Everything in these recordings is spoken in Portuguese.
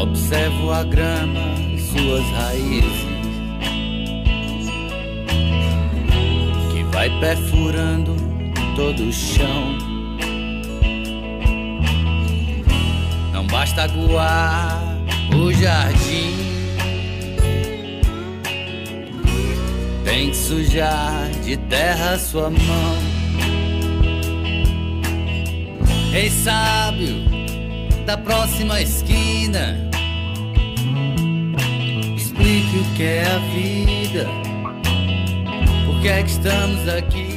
Observo a grama e suas raízes, que vai perfurando todo o chão. Não basta aguar o jardim, tem que sujar de terra sua mão. Ei, sábio da próxima esquina, explique o que é a vida, por que é que estamos aqui.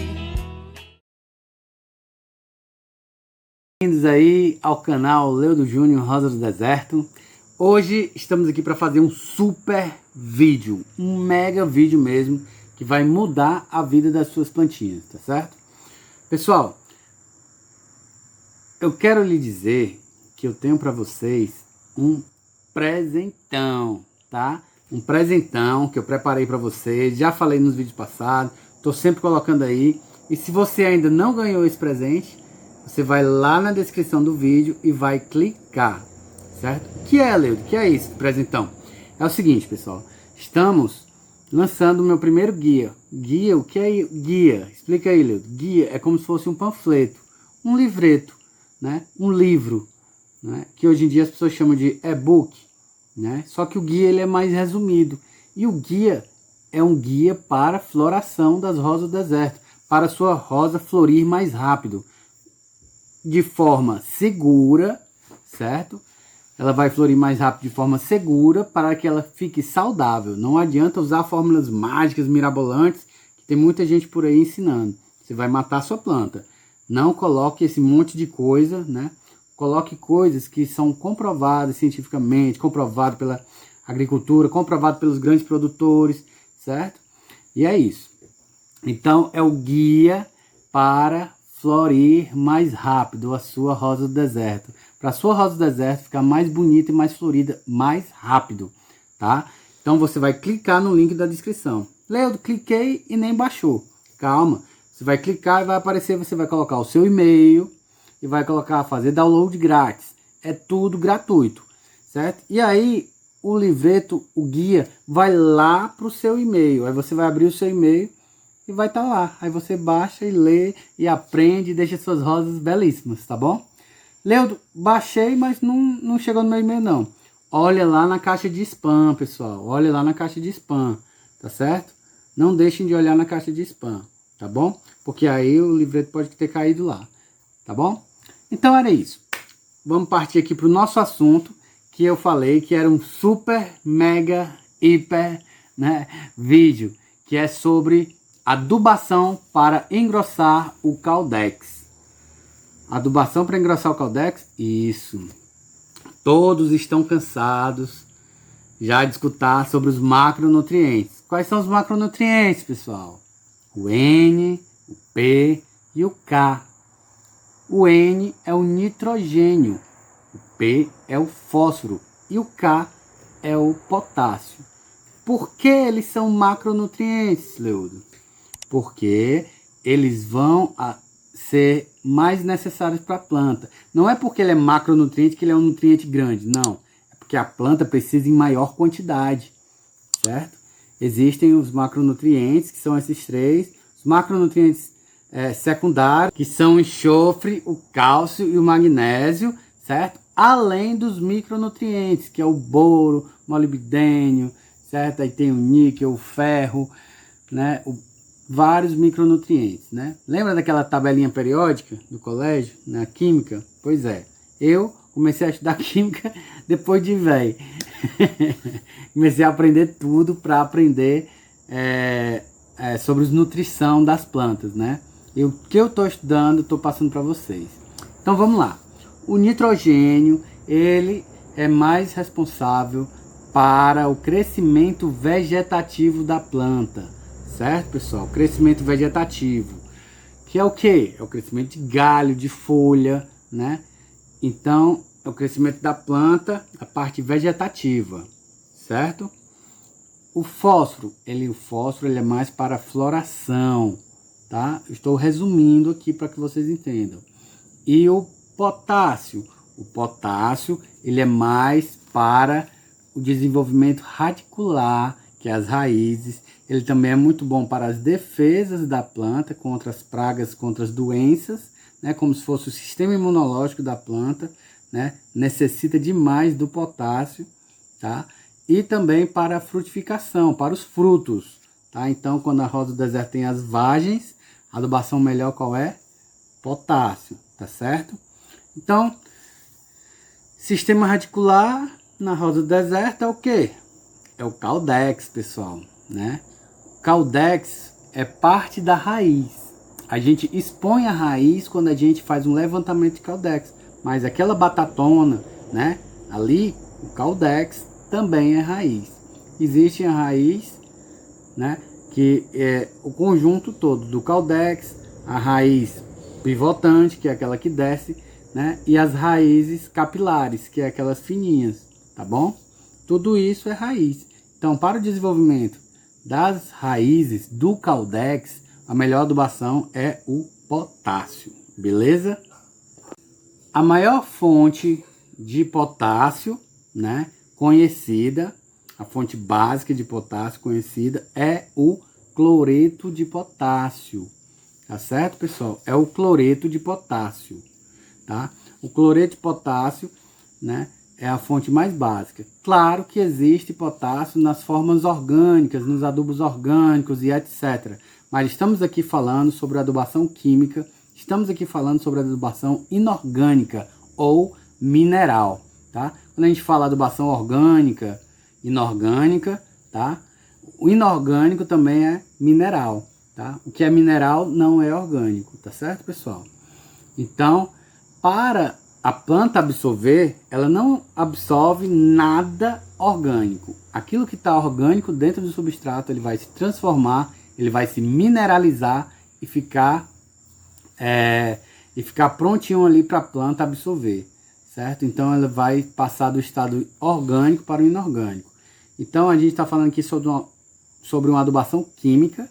Bem-vindos aí ao canal Leudo Júnior Rosa do Deserto. Hoje estamos aqui para fazer um super vídeo, um mega vídeo mesmo, que vai mudar a vida das suas plantinhas, tá certo? Pessoal, eu quero lhe dizer que eu tenho para vocês um presentão, tá? Um presentão que eu preparei para vocês, já falei nos vídeos passados, tô sempre colocando aí. E se você ainda não ganhou esse presente, você vai lá na descrição do vídeo e vai clicar, certo? O que é, Leudo? O que é isso, presentão? É o seguinte, pessoal, estamos lançando o meu primeiro guia. Guia, o que é guia? Explica aí, Leudo. Guia é como se fosse um panfleto, um livreto, né? Um livro, né? Que hoje em dia as pessoas chamam de e-book, né? Só que o guia ele é mais resumido. E o guia é um guia para a floração das rosas do deserto, para a sua rosa florir mais rápido, de forma segura, certo? Ela vai florir mais rápido de forma segura para que ela fique saudável. Não adianta usar fórmulas mágicas, mirabolantes, que tem muita gente por aí ensinando. Você vai matar a sua planta. Não coloque esse monte de coisa, né? Coloque coisas que são comprovadas cientificamente, comprovado pela agricultura, comprovado pelos grandes produtores, certo? E é isso. Então é o guia para florir mais rápido a sua rosa do deserto. Para a sua rosa do deserto ficar mais bonita e mais florida mais rápido, tá? Então você vai clicar no link da descrição. Leudo, cliquei e nem baixou. Calma, você vai clicar e vai aparecer, você vai colocar o seu e-mail e vai colocar fazer download grátis. É tudo gratuito, certo? E aí o livreto, o guia, vai lá para o seu e-mail. Aí você vai abrir o seu e-mail e vai estar lá. Aí você baixa e lê e aprende e deixa suas rosas belíssimas, tá bom? Leudo, baixei, mas não chegou no meu e-mail não. Olha lá na caixa de spam, pessoal. Olha lá na caixa de spam, tá certo? Não deixem de olhar na caixa de spam, tá bom? Porque aí o livreto pode ter caído lá, tá bom? Então era isso. Vamos partir aqui para o nosso assunto, que eu falei que era um super, mega, hiper, né, vídeo, que é sobre adubação para engrossar o caldex. Adubação para engrossar o caldex? Isso. Todos estão cansados já de escutar sobre os macronutrientes. Quais são os macronutrientes, pessoal? O N, o P e o K. O N é o nitrogênio, o P é o fósforo e o K é o potássio. Por que eles são macronutrientes, Leudo? Porque eles vão ser mais necessários para a planta. Não é porque ele é macronutriente que ele é um nutriente grande, não. É porque a planta precisa em maior quantidade, certo? Existem os macronutrientes, que são esses três. Os macronutrientes secundários, que são o enxofre, o cálcio e o magnésio, certo? Além dos micronutrientes, que é o boro, o molibdênio, certo? Aí tem o níquel, o ferro, né? Vários micronutrientes, né? Lembra daquela tabelinha periódica do colégio, na química? Pois é, eu comecei a estudar química depois de velho. Comecei a aprender tudo para aprender sobre a nutrição das plantas, né? E o que eu estou estudando, estou passando para vocês. Então vamos lá. O nitrogênio, ele é mais responsável para o crescimento vegetativo da planta. Certo, pessoal? Crescimento vegetativo. Que é o quê? É o crescimento de galho, de folha, né? Então, é o crescimento da planta, a parte vegetativa, certo? O fósforo ele é mais para floração, tá? Estou resumindo aqui para que vocês entendam. E o potássio O potássio, ele é mais para o desenvolvimento radicular, que é as raízes. Ele também é muito bom para as defesas da planta contra as pragas, contra as doenças, né? Como se fosse o sistema imunológico da planta, né? Necessita demais do potássio, tá? E também para a frutificação, para os frutos, tá? Então, quando a rosa do deserto tem as vagens, a adubação melhor qual é? Potássio, tá certo? Então, sistema radicular na rosa do deserto é o quê? É o Caldex, pessoal, né? O Caldex é parte da raiz. A gente expõe a raiz quando a gente faz um levantamento de Caldex, mas aquela batatona, né? Ali, o Caldex também é raiz. Existe a raiz, né? Que é o conjunto todo do Caldex, a raiz pivotante, que é aquela que desce, né? E as raízes capilares, que é aquelas fininhas, tá bom? Tudo isso é raiz. Então, para o desenvolvimento das raízes do Caldex, a melhor adubação é o potássio, beleza? A maior fonte de potássio, né, conhecida, a fonte básica de potássio conhecida é o cloreto de potássio, tá certo, pessoal? É o cloreto de potássio, tá? O cloreto de potássio, né, é a fonte mais básica. Claro que existe potássio nas formas orgânicas, nos adubos orgânicos e etc. Mas estamos aqui falando sobre adubação química, estamos aqui falando sobre adubação inorgânica ou mineral, tá? Quando a gente fala adubação orgânica, inorgânica, tá? O inorgânico também é mineral, tá? O que é mineral não é orgânico, tá certo, pessoal? Então, para a planta absorver, ela não absorve nada orgânico. Aquilo que está orgânico dentro do substrato, ele vai se transformar, ele vai se mineralizar e ficar prontinho ali para a planta absorver, certo? Então ela vai passar do estado orgânico para o inorgânico. Então a gente está falando aqui sobre uma adubação química,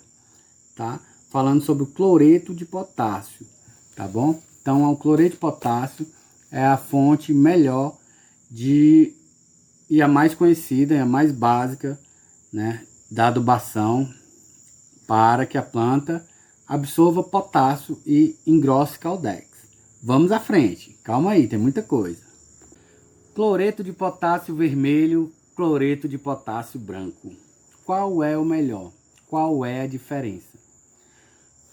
tá? Falando sobre o cloreto de potássio, tá bom? Então o cloreto de potássio é a fonte melhor e a mais conhecida, e a mais básica, né, da adubação para que a planta absorva potássio e engrosse Caldex. Vamos à frente, calma aí, tem muita coisa. Cloreto de potássio vermelho, cloreto de potássio branco. Qual é o melhor? Qual é a diferença?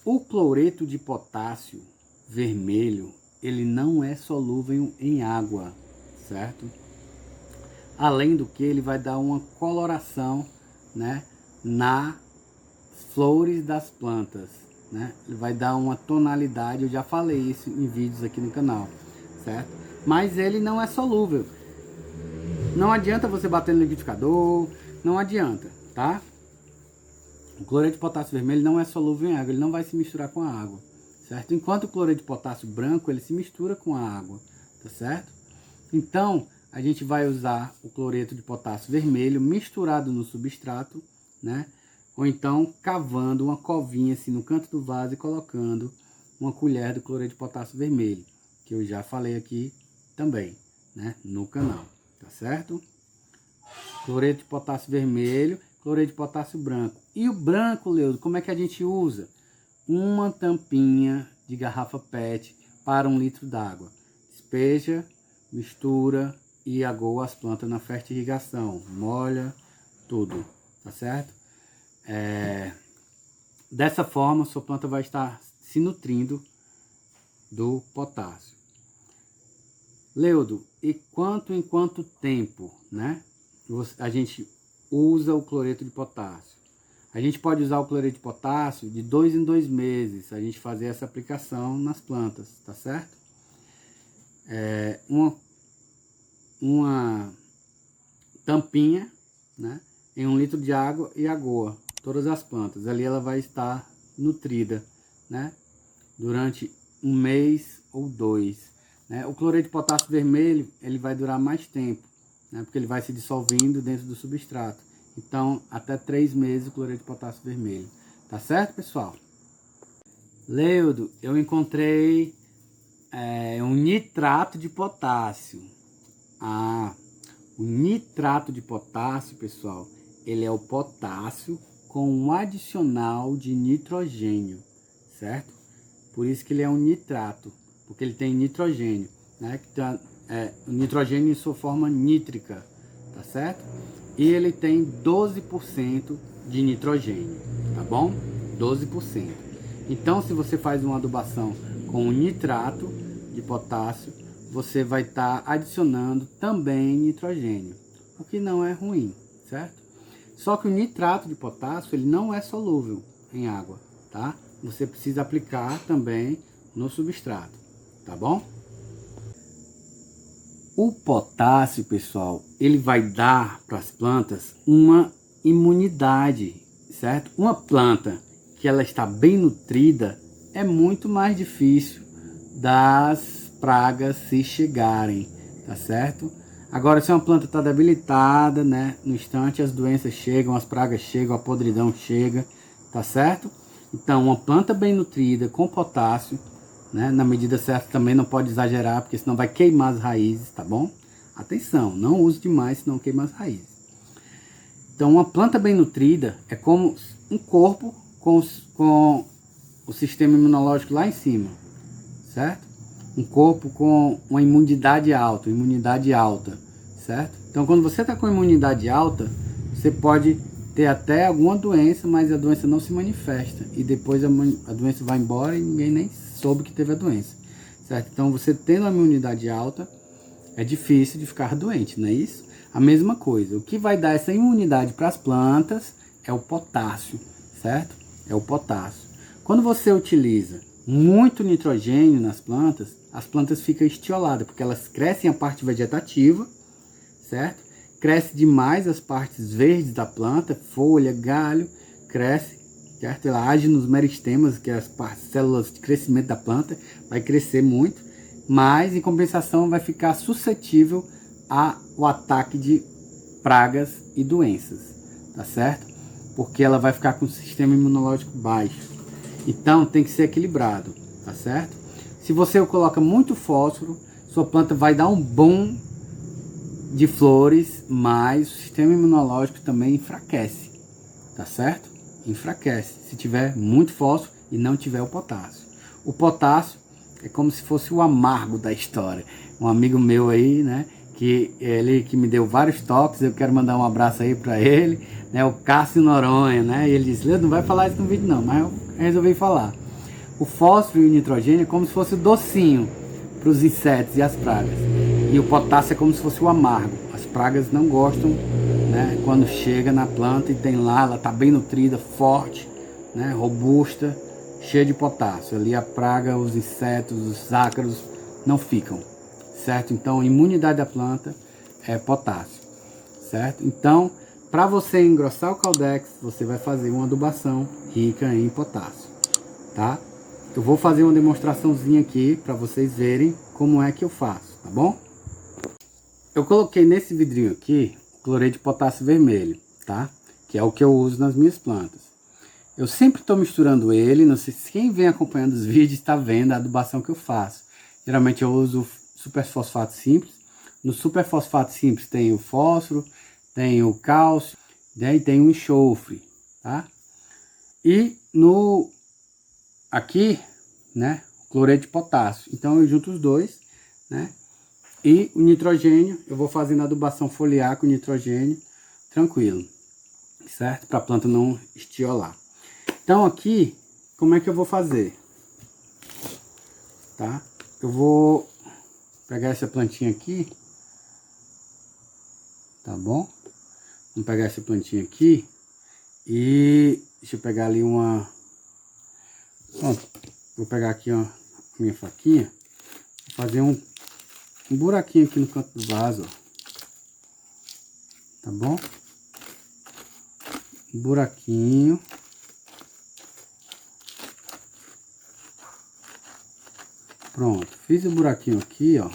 O cloreto de potássio vermelho, ele não é solúvel em água, certo? Além do que ele vai dar uma coloração, né, nas flores das plantas, né? Ele vai dar uma tonalidade, eu já falei isso em vídeos aqui no canal, certo? Mas ele não é solúvel. Não adianta você bater no liquidificador, não adianta, tá? O cloreto de potássio vermelho não é solúvel em água, ele não vai se misturar com a água, certo? Enquanto o cloreto de potássio branco, ele se mistura com a água, tá certo? Então, a gente vai usar o cloreto de potássio vermelho misturado no substrato, né? Ou então cavando uma covinha assim no canto do vaso e colocando uma colher do cloreto de potássio vermelho, que eu já falei aqui também, né, no canal, tá certo? Cloreto de potássio vermelho, cloreto de potássio branco. E o branco, Leudo, como é que a gente usa? Uma tampinha de garrafa PET para 1 litro d'água. Despeja, mistura e agoa as plantas na fertirrigação. Molha tudo, tá certo? Dessa forma, sua planta vai estar se nutrindo do potássio. Leudo, e em quanto tempo, né, a gente usa o cloreto de potássio? A gente pode usar o cloreto de potássio de 2 em 2 meses, a gente fazer essa aplicação nas plantas, tá certo? Uma tampinha, né, em 1 litro de água e agoa todas as plantas. Ali ela vai estar nutrida, né, durante 1 mês ou 2. Né? O cloreto de potássio vermelho, ele vai durar mais tempo, né, porque ele vai se dissolvendo dentro do substrato. Então, até 3 meses o cloreto de potássio vermelho. Tá certo, pessoal? Leudo, eu encontrei um nitrato de potássio. O nitrato de potássio, pessoal, ele é o potássio com um adicional de nitrogênio, certo? Por isso que ele é um nitrato, porque ele tem nitrogênio, né? O nitrogênio em sua forma nítrica, tá certo? E ele tem 12% de nitrogênio, tá bom? 12%. Então, se você faz uma adubação com um nitrato de potássio, você vai estar adicionando também nitrogênio, o que não é ruim, certo? Só que o nitrato de potássio, ele não é solúvel em água, tá? Você precisa aplicar também no substrato, tá bom? O potássio, pessoal, ele vai dar para as plantas uma imunidade, certo? Uma planta que ela está bem nutrida, é muito mais difícil das pragas se chegarem, tá certo? Agora, se uma planta está debilitada, né, no instante as doenças chegam, as pragas chegam, a podridão chega, tá certo? Então, uma planta bem nutrida com potássio, né, na medida certa, também não pode exagerar, porque senão vai queimar as raízes, tá bom? Atenção, não use demais, senão queima as raízes. Então, uma planta bem nutrida é como um corpo com o sistema imunológico lá em cima, certo? Um corpo com uma imunidade alta, certo? Então, quando você está com imunidade alta, você pode ter até alguma doença, mas a doença não se manifesta. E depois a doença vai embora e ninguém nem soube que teve a doença, certo? Então, você tendo a imunidade alta, é difícil de ficar doente, não é isso? A mesma coisa. O que vai dar essa imunidade para as plantas é o potássio, certo? É o potássio. Quando você utiliza muito nitrogênio nas plantas, as plantas ficam estioladas, porque elas crescem a parte vegetativa, certo? Cresce demais as partes verdes da planta, folha, galho, cresce, certo? Ela age nos meristemas, que é as células de crescimento da planta, vai crescer muito, mas em compensação vai ficar suscetível ao ataque de pragas e doenças, tá certo? Porque ela vai ficar com o sistema imunológico baixo. Então tem que ser equilibrado, tá certo? Se você coloca muito fósforo, sua planta vai dar um boom de flores, mas o sistema imunológico também enfraquece, tá certo? Enfraquece se tiver muito fósforo e não tiver o potássio. O potássio é como se fosse o amargo da história. Um amigo meu aí, né, que me deu vários toques, eu quero mandar um abraço aí para ele, né, o Cássio Noronha, né, e ele disse: Leandro, não vai falar isso no vídeo não, mas eu resolvi falar. O fósforo e o nitrogênio é como se fosse o docinho para os insetos e as pragas, e o potássio é como se fosse o amargo. As pragas não gostam, né, quando chega na planta e tem lá, ela está bem nutrida, forte, né, robusta, cheia de potássio. Ali a praga, os insetos, os ácaros não ficam, certo? Então, a imunidade da planta é potássio, certo? Então, para você engrossar o caldex, você vai fazer uma adubação rica em potássio, tá? Eu vou fazer uma demonstraçãozinha aqui para vocês verem como é que eu faço, tá bom? Eu coloquei nesse vidrinho aqui cloreto de potássio vermelho, tá? Que é o que eu uso nas minhas plantas. Eu sempre estou misturando ele, não sei se quem vem acompanhando os vídeos está vendo a adubação que eu faço. Geralmente eu uso super fosfato simples. No super fosfato simples tem o fósforo, tem o cálcio, daí tem o enxofre, tá? E aqui, né, o cloreto de potássio. Então eu junto os dois, né? E o nitrogênio, eu vou fazendo adubação foliar com nitrogênio, tranquilo, certo? Para a planta não estiolar. Então aqui, como é que eu vou fazer? Tá? Eu vou pegar essa plantinha aqui, tá bom? Vamos pegar essa plantinha aqui e deixa eu pegar ali uma... Pronto, vou pegar aqui ó, a minha faquinha, vou fazer um buraquinho aqui no canto do vaso, ó. Tá bom? Um buraquinho. Pronto, fiz o buraquinho aqui, ó.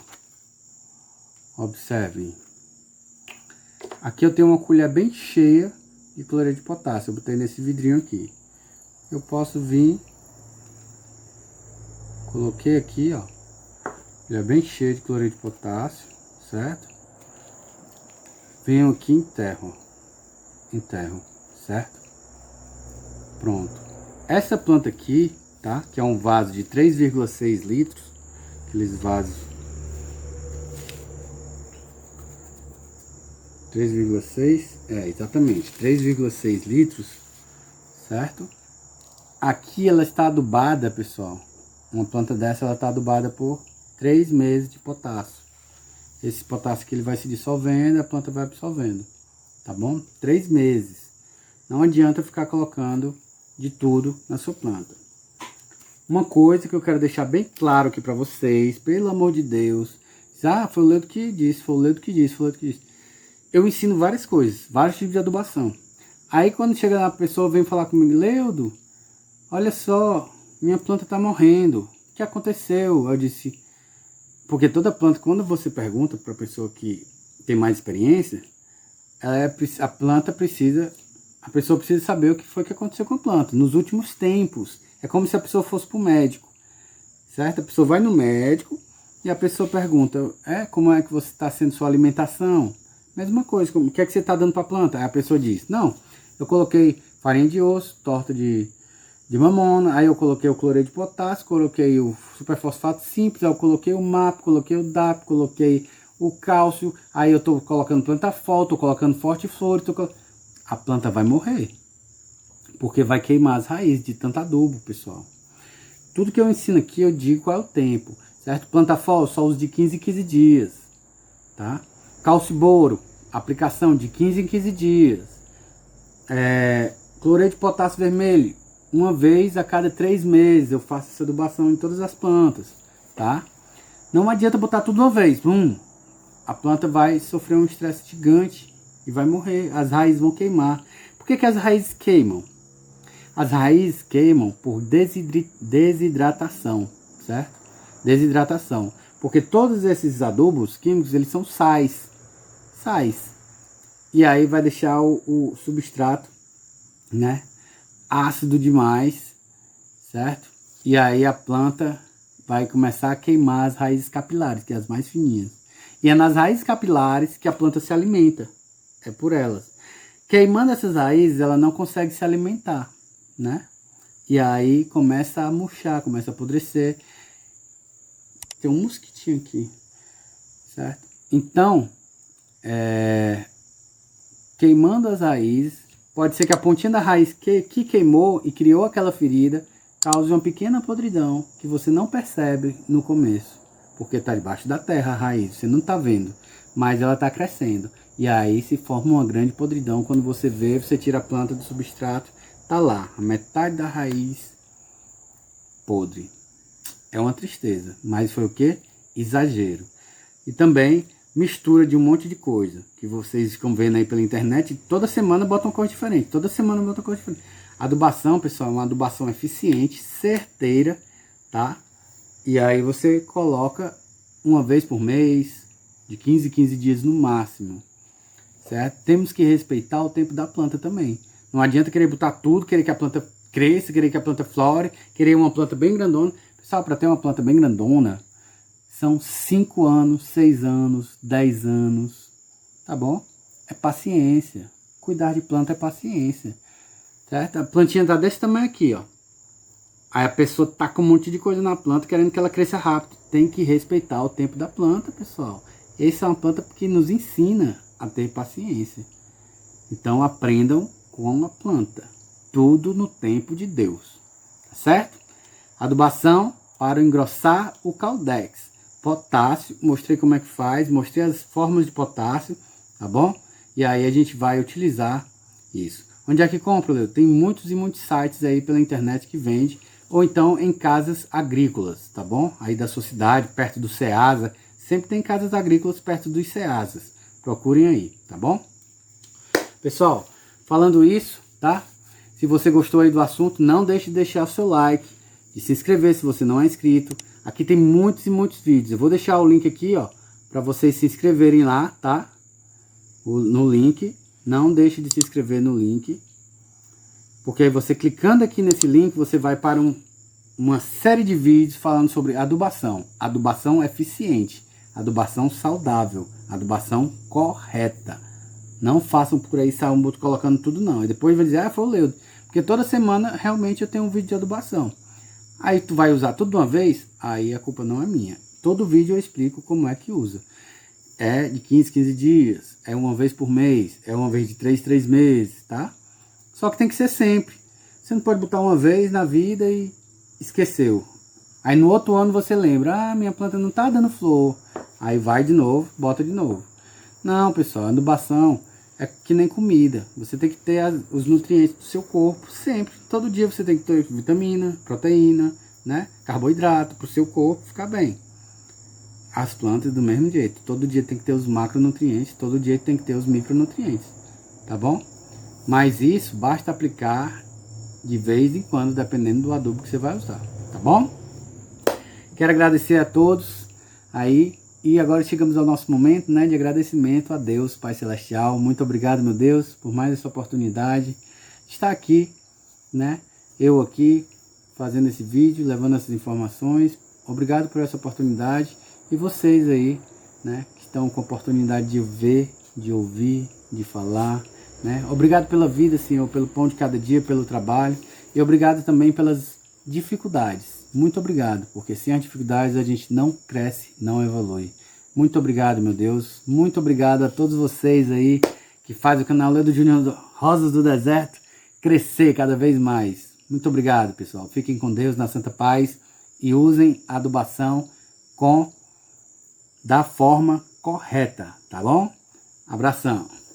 Observem. Aqui eu tenho uma colher bem cheia de cloreto de potássio. Eu botei nesse vidrinho aqui. Eu posso vir, coloquei aqui, ó. Ele é bem cheio de cloreto de potássio, certo? Venho aqui e enterro, certo? Pronto. Essa planta aqui, tá? Que é um vaso de 3,6 litros, aqueles vasos 3,6, exatamente, 3,6 litros, certo? Aqui ela está adubada, pessoal. Uma planta dessa, ela está adubada por 3 meses de potássio. Esse potássio aqui ele vai se dissolvendo, a planta vai absorvendo, tá bom? 3 meses. Não adianta ficar colocando de tudo na sua planta. Uma coisa que eu quero deixar bem claro aqui para vocês, pelo amor de Deus. Foi o Leudo que disse, foi o Leudo que disse, foi o Leudo que disse. Eu ensino várias coisas, vários tipos de adubação. Aí quando chega a pessoa vem falar comigo, Leudo, olha só, minha planta está morrendo. O que aconteceu? Eu disse, porque toda planta, quando você pergunta para a pessoa que tem mais experiência, a pessoa precisa saber o que foi que aconteceu com a planta nos últimos tempos. É como se a pessoa fosse para o médico, certo? A pessoa vai no médico e a pessoa pergunta, como é que você está sendo sua alimentação? Mesma coisa, o que é que você está dando para a planta? Aí a pessoa diz, não, eu coloquei farinha de osso, torta de mamona, aí eu coloquei o cloreto de potássio, coloquei o superfosfato simples, aí eu coloquei o MAP, coloquei o DAP, coloquei o cálcio, aí eu estou colocando plantafol, estou colocando fortiflor, a planta vai morrer, porque vai queimar as raízes de tanto adubo, pessoal. Tudo que eu ensino aqui eu digo qual é o tempo, certo? Plantafol só uso de 15 em 15 dias, tá? Cálcio boro, aplicação de 15 em 15 dias. Cloreto de potássio vermelho, uma vez a cada 3 meses eu faço essa adubação em todas as plantas, tá? Não adianta botar tudo uma vez, a planta vai sofrer um estresse gigante e vai morrer, as raízes vão queimar. Por que as raízes queimam? As raízes queimam por desidratação, certo? Desidratação, porque todos esses adubos químicos, eles são sais, e aí vai deixar o substrato, né, ácido demais, certo? E aí a planta vai começar a queimar as raízes capilares, que é as mais fininhas. E é nas raízes capilares que a planta se alimenta, é por elas. Queimando essas raízes, ela não consegue se alimentar, né? E aí começa a murchar, começa a apodrecer. Tem um mosquitinho aqui, certo? Então, queimando as raízes, pode ser que a pontinha da raiz que queimou e criou aquela ferida cause uma pequena podridão que você não percebe no começo, porque está debaixo da terra a raiz, você não está vendo, mas ela está crescendo. E aí se forma uma grande podridão. Quando você vê, você tira a planta do substrato, tá lá, a metade da raiz podre. É uma tristeza, mas foi o que? Exagero. E também mistura de um monte de coisa, que vocês ficam vendo aí pela internet, toda semana botam coisa diferente, Adubação, pessoal, é uma adubação eficiente, certeira, tá? E aí você coloca uma vez por mês, de 15 em 15 dias no máximo, certo? Temos que respeitar o tempo da planta também. Não adianta querer botar tudo, querer que a planta cresça, querer que a planta flore, querer uma planta bem grandona. Pessoal, para ter uma planta bem grandona, são 5 anos, 6 anos, 10 anos, tá bom? É paciência. Cuidar de planta é paciência, certo? A plantinha tá desse tamanho aqui, ó. Aí a pessoa tá com um monte de coisa na planta, querendo que ela cresça rápido. Tem que respeitar o tempo da planta, pessoal. Essa é uma planta que nos ensina a ter paciência. Então aprendam com a planta. Tudo no tempo de Deus, certo? Adubação para engrossar o caldex. Potássio, mostrei como é que faz, mostrei as formas de potássio, tá bom? E aí a gente vai utilizar isso. Onde é que compra, Leo? Tem muitos e muitos sites aí pela internet que vende, ou então em casas agrícolas, tá bom? Aí da sua cidade, perto do Ceasa, sempre tem casas agrícolas perto dos Ceasas. Procurem aí, tá bom? Pessoal, falando isso, tá? Se você gostou aí do assunto, não deixe de deixar o seu like, de se inscrever se você não é inscrito. Aqui tem muitos e muitos vídeos. Eu vou deixar o link aqui, ó, para vocês se inscreverem lá, tá? No link. Não deixe de se inscrever no link. Porque aí você clicando aqui nesse link, você vai para uma série de vídeos falando sobre adubação. Adubação eficiente, adubação saudável, adubação correta. Não façam por aí sair colocando tudo não. E depois vai dizer, foi o Leudo. Porque toda semana realmente eu tenho um vídeo de adubação. Aí tu vai usar tudo de uma vez, aí a culpa não é minha. Todo vídeo eu explico como é que usa. É de 15 dias, é uma vez por mês, é uma vez de 3 meses, tá? Só que tem que ser sempre. Você não pode botar uma vez na vida e esqueceu. Aí no outro ano você lembra, minha planta não tá dando flor. Aí vai de novo, bota de novo. Não, pessoal, adubação é que nem comida. Você tem que ter os nutrientes do seu corpo sempre. Todo dia você tem que ter vitamina, proteína, né? Carboidrato para o seu corpo ficar bem. As plantas do mesmo jeito. Todo dia tem que ter os macronutrientes, todo dia tem que ter os micronutrientes. Tá bom? Mas isso basta aplicar de vez em quando, dependendo do adubo que você vai usar. Tá bom? Quero agradecer a todos aí. E agora chegamos ao nosso momento, né, de agradecimento a Deus, Pai Celestial. Muito obrigado, meu Deus, por mais essa oportunidade de estar aqui, né? Eu aqui, fazendo esse vídeo, levando essas informações. Obrigado por essa oportunidade. E vocês aí, né, que estão com a oportunidade de ver, de ouvir, de falar, né? Obrigado pela vida, Senhor, pelo pão de cada dia, pelo trabalho. E obrigado também pelas dificuldades. Muito obrigado, porque sem as dificuldades a gente não cresce, não evolui. Muito obrigado, meu Deus. Muito obrigado a todos vocês aí que fazem o canal Leudo Júnior Rosas do Deserto crescer cada vez mais. Muito obrigado, pessoal. Fiquem com Deus na santa paz e usem a adubação da forma correta, tá bom? Abração.